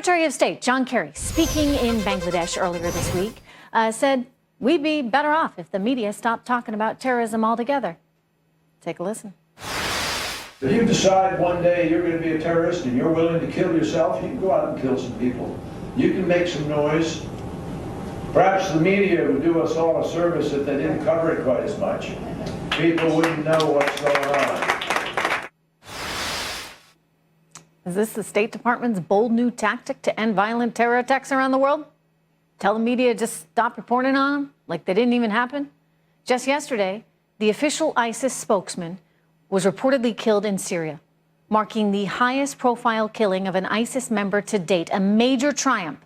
Secretary of State John Kerry, speaking in Bangladesh earlier this week, said we'd be better off if the media stopped talking about terrorism altogether. Take a listen. If you decide one day you're going to be a terrorist and you're willing to kill yourself, you can go out and kill some people. You can make some noise. Perhaps the media would do us all a service if they didn't cover it quite as much. People wouldn't know what's going on. Is this the State Department's bold new tactic to end violent terror attacks around the world? Tell the media just stop reporting on them like they didn't even happen? Just yesterday, the official ISIS spokesman was reportedly killed in Syria, marking the highest profile killing of an ISIS member to date, a major triumph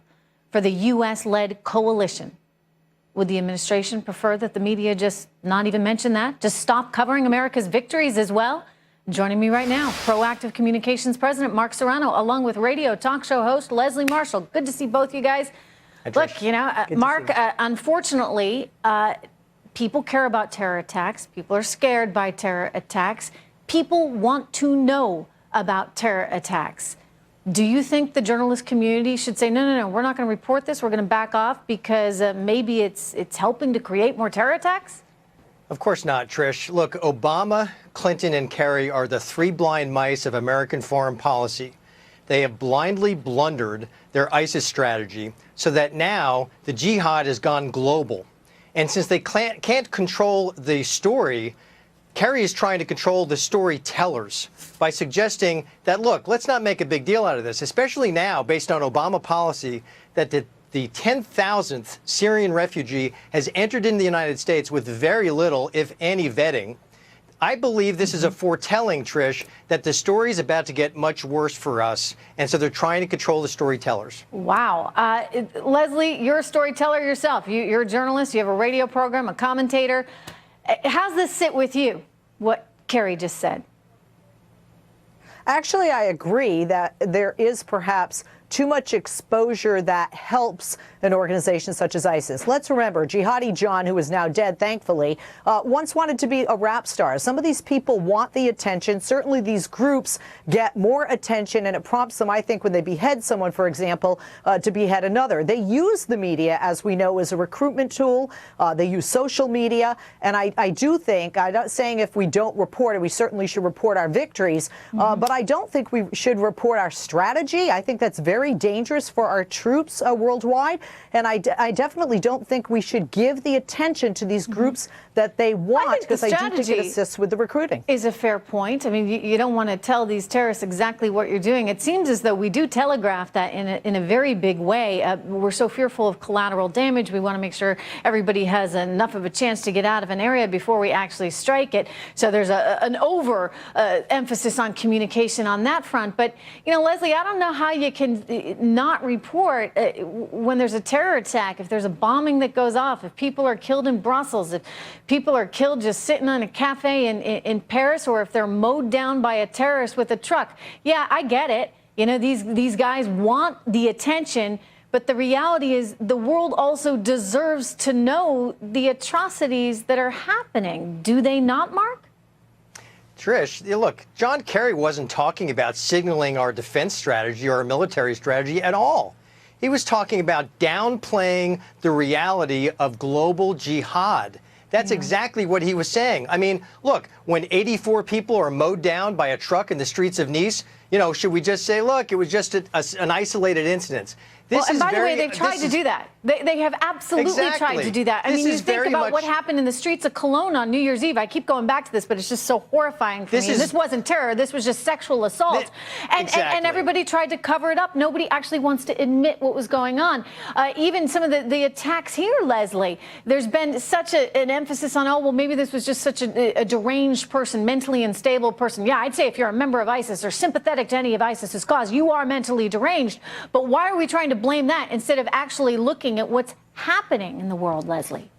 for the U.S.-led coalition. Would the administration prefer that the media just not even mention that? Just stop covering America's victories as well? Joining me right now, Proactive Communications President Mark Serrano, along with radio talk show host Leslie Marshall. Good to see both you guys. Look, you know, Mark, unfortunately, people care about terror attacks. People are scared by terror attacks. People want to know about terror attacks. Do you think the journalist community should say, no, we're not going to report this. We're going to back off because maybe it's helping to create more terror attacks? Of course not, Trish. Look, Obama, Clinton, and Kerry are the three blind mice of American foreign policy. They have blindly blundered their ISIS strategy so that now the jihad has gone global. And since they can't control the story, Kerry is trying to control the storytellers by suggesting that, look, let's not make a big deal out of this, especially now based on Obama policy that the 10,000th Syrian refugee has entered in the United States with very little, if any, vetting. I believe this is a foretelling, Trish, that the story is about to get much worse for us. And so they're trying to control the storytellers. Wow. Leslie, you're a storyteller yourself. You're a journalist. You have a radio program, a commentator. How's this sit with you, what Kerry just said? Actually, I agree that there is perhaps too much exposure that helps an organization such as ISIS. Let's remember, Jihadi John, who is now dead, thankfully, once wanted to be a rap star. Some of these people want the attention. Certainly these groups get more attention, and it prompts them, I think, when they behead someone, for example, to behead another. They use the media, as we know, as a recruitment tool. They use social media. And I do think, I'm not saying if we don't report it, we certainly should report our victories, but I don't think we should report our strategy. I think that's very dangerous for our troops worldwide. And I definitely don't think we should give the attention to these groups that they want, because I do think it assists with the recruiting. Is a fair point. I mean, you don't want to tell these terrorists exactly what you're doing. It seems as though we do telegraph that in a very big way. We're so fearful of collateral damage. We want to make sure everybody has enough of a chance to get out of an area before we actually strike it. So there's an over emphasis on communication on that front. But, you know, Leslie, I don't know how you can not report when there's a terror attack, if there's a bombing that goes off, if people are killed in Brussels, if people are killed just sitting on a cafe in Paris, or if they're mowed down by a terrorist with a truck. Yeah, I get it. You know, these guys want the attention, but the reality is the world also deserves to know the atrocities that are happening. Do they not, Mark? Trish, look, John Kerry wasn't talking about signaling our defense strategy or our military strategy at all. He was talking about downplaying the reality of global jihad. That's exactly what he was saying. I mean, look, when 84 people are mowed down by a truck in the streets of Nice, you know, should we just say, look, it was just an isolated incident? Well, and by the way, they've tried to do that. They have absolutely tried to do that. I mean, you think about what happened in the streets of Cologne on New Year's Eve. I keep going back to this, but it's just so horrifying for me. This wasn't terror. This was just sexual assault. And everybody tried to cover it up. Nobody actually wants to admit what was going on. Even some of the attacks here, Leslie, there's been such an emphasis on, oh, well, maybe this was just such a deranged person, mentally unstable person. Yeah, I'd say if you're a member of ISIS or sympathetic to any of ISIS's cause, you are mentally deranged. But why are we trying to blame that instead of actually looking at what's happening in the world, Leslie?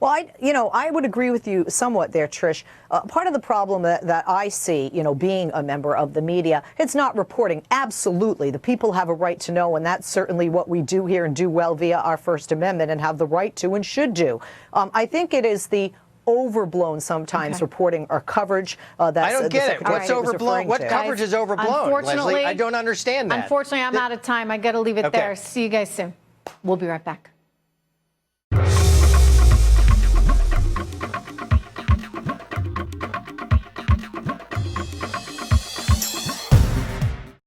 Well, I would agree with you somewhat there, Trish. Part of the problem that I see, being a member of the media, it's not reporting. Absolutely. The people have a right to know, and that's certainly what we do here and do well via our First Amendment and have the right to and should do. I think it is the overblown sometimes reporting or coverage. That's I don't get it. Secretary What's was overblown? referring What to. coverage is overblown, unfortunately, Leslie? I don't understand that. Unfortunately, I'm out of time. I got to leave it Okay. there. See you guys soon. We'll be right back.